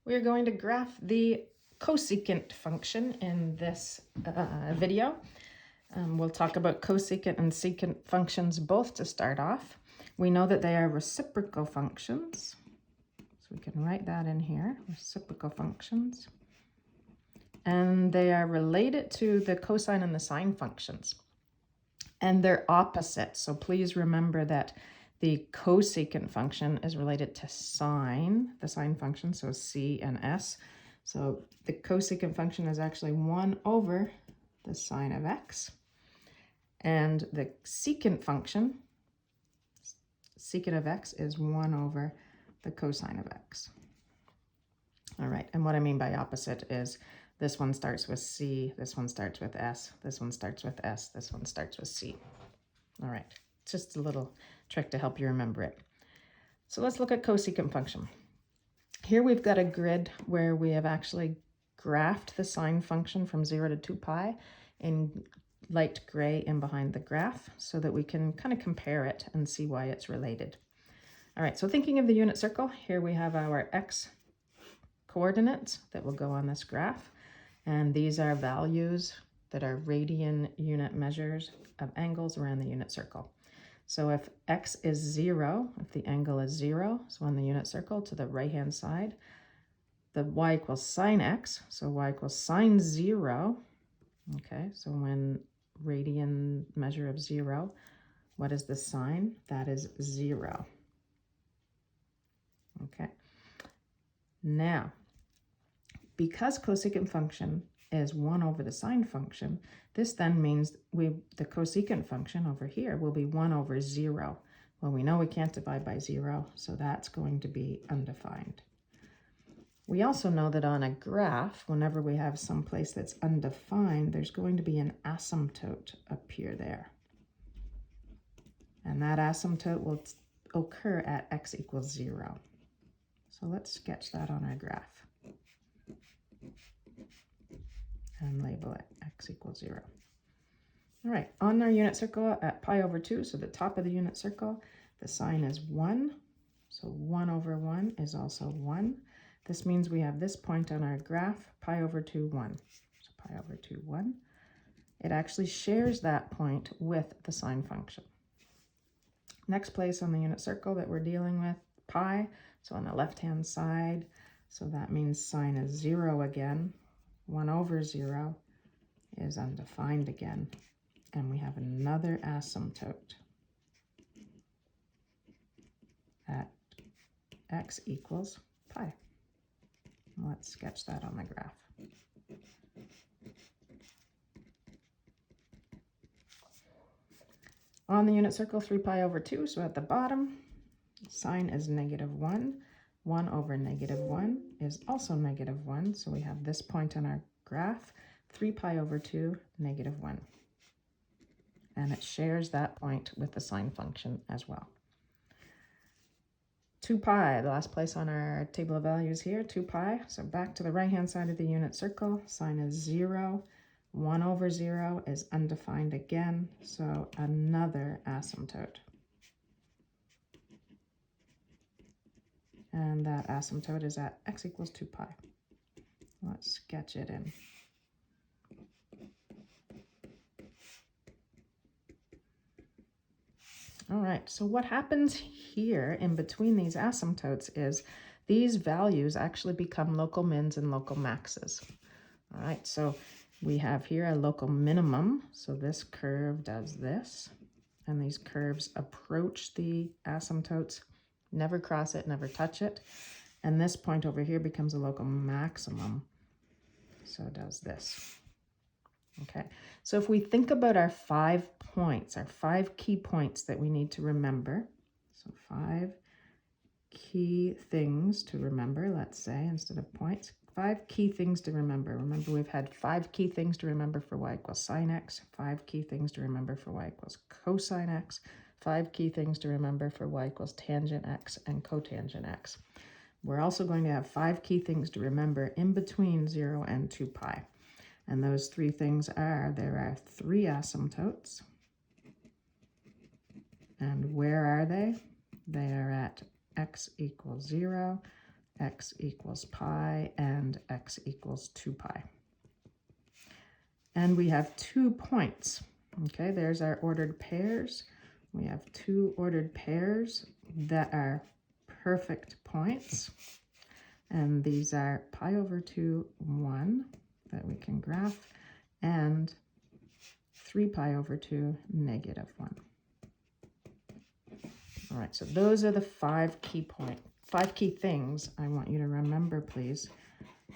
We're going to graph the cosecant function in this video. We'll talk about cosecant and secant functions both to start off. We know that they are reciprocal functions, so we can write that in here, reciprocal functions. And they are related to the cosine and the sine functions. And they're opposite, so please remember that the cosecant function is related to sine, the sine function, so c and s. So the cosecant function is actually 1 over the sine of x. And the secant function, secant of x, is 1 over the cosine of x. All right, and what I mean by opposite is this one starts with c, this one starts with s, this one starts with s, this one starts with c. All right, just a little trick to help you remember it. So let's look at cosecant function. Here we've got a grid where we have actually graphed the sine function from 0 to 2 pi in light gray in behind the graph so that we can kind of compare it and see why it's related. All right, so thinking of the unit circle, here we have our x coordinates that will go on this graph. And these are values that are radian unit measures of angles around the unit circle. So if x is 0, if the angle is 0, so on the unit circle to the right-hand side, the y equals sine x, so y equals sine 0. Okay, so when radian measure of 0, what is the sine? That is 0. Okay, now, because cosecant function is 1 over the sine function, this then means the cosecant function over here will be 1 over 0. Well, we know we can't divide by 0, so that's going to be undefined. We also know that on a graph, whenever we have some place that's undefined, there's going to be an asymptote up here there. And that asymptote will occur at x equals 0. So let's sketch that on our graph and label it x equals 0. All right, on our unit circle at pi over 2, so the top of the unit circle, the sign is 1. So 1 over 1 is also 1. This means we have this point on our graph, pi over 2, 1. So pi over 2, 1. It actually shares that point with the sine function. Next place on the unit circle that we're dealing with, pi, so on the left-hand side, so that means sine is 0 again. 1 over 0 is undefined again, and we have another asymptote at x equals pi. Let's sketch that on the graph. On the unit circle, 3 pi over 2, so at the bottom, sine is -1. 1 over -1 is also -1, so we have this point on our graph, 3 pi over 2, -1. And it shares that point with the sine function as well. 2 pi, the last place on our table of values here, 2 pi. So back to the right-hand side of the unit circle, sine is 0. 1 over 0 is undefined again, so another asymptote. And that asymptote is at x equals 2 pi. Let's sketch it in. All right, so what happens here in between these asymptotes is these values actually become local mins and local maxes. All right, so we have here a local minimum. So this curve does this, and these curves approach the asymptotes, never cross it, never touch it. And this point over here becomes a local maximum. So it does this. Okay, so if we think about our 5 points, our 5 key points that we need to remember, so 5 key things to remember, let's say, instead of points, 5 key things to remember. Remember, we've had 5 key things to remember for y equals sine x, 5 key things to remember for y equals cosine x, 5 key things to remember for y equals tangent x and cotangent x. We're also going to have 5 key things to remember in between 0 and 2 pi. And those 3 things are, there are 3 asymptotes. And where are they? They are at x equals 0, x equals pi, and x equals 2 pi. And we have 2 points. Okay, there's our ordered pairs. We have 2 ordered pairs that are perfect points. And these are pi over 2, 1 that we can graph, and 3 pi over 2, negative 1. All right, so those are the 5 key things I want you to remember, please,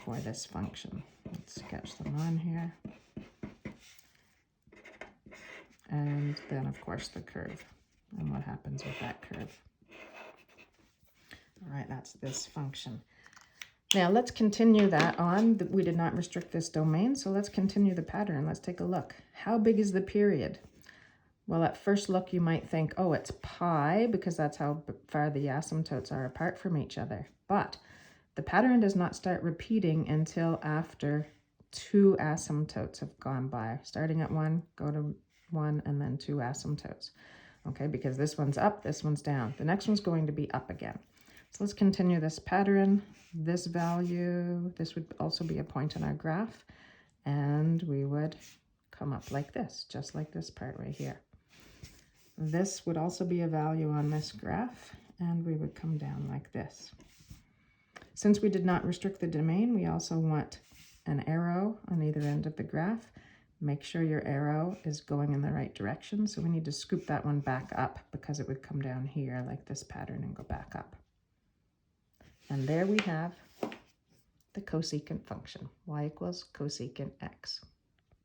for this function. Let's sketch them on here. And then, of course, the curve and what happens with that curve. All right, that's this function. Now, let's continue that on. We did not restrict this domain, so let's continue the pattern. Let's take a look. How big is the period? Well, at first look, you might think, oh, it's pi, because that's how far the asymptotes are apart from each other. But the pattern does not start repeating until after 2 asymptotes have gone by. Starting at 1, go to 1, and then 2 asymptotes. Okay, because this one's up, this one's down. The next one's going to be up again. So let's continue this pattern. This value, this would also be a point in our graph, and we would come up like this, just like this part right here. This would also be a value on this graph, and we would come down like this. Since we did not restrict the domain, we also want an arrow on either end of the graph. Make sure your arrow is going in the right direction, so we need to scoop that one back up because it would come down here like this pattern and go back up. And there we have the cosecant function, y equals cosecant x.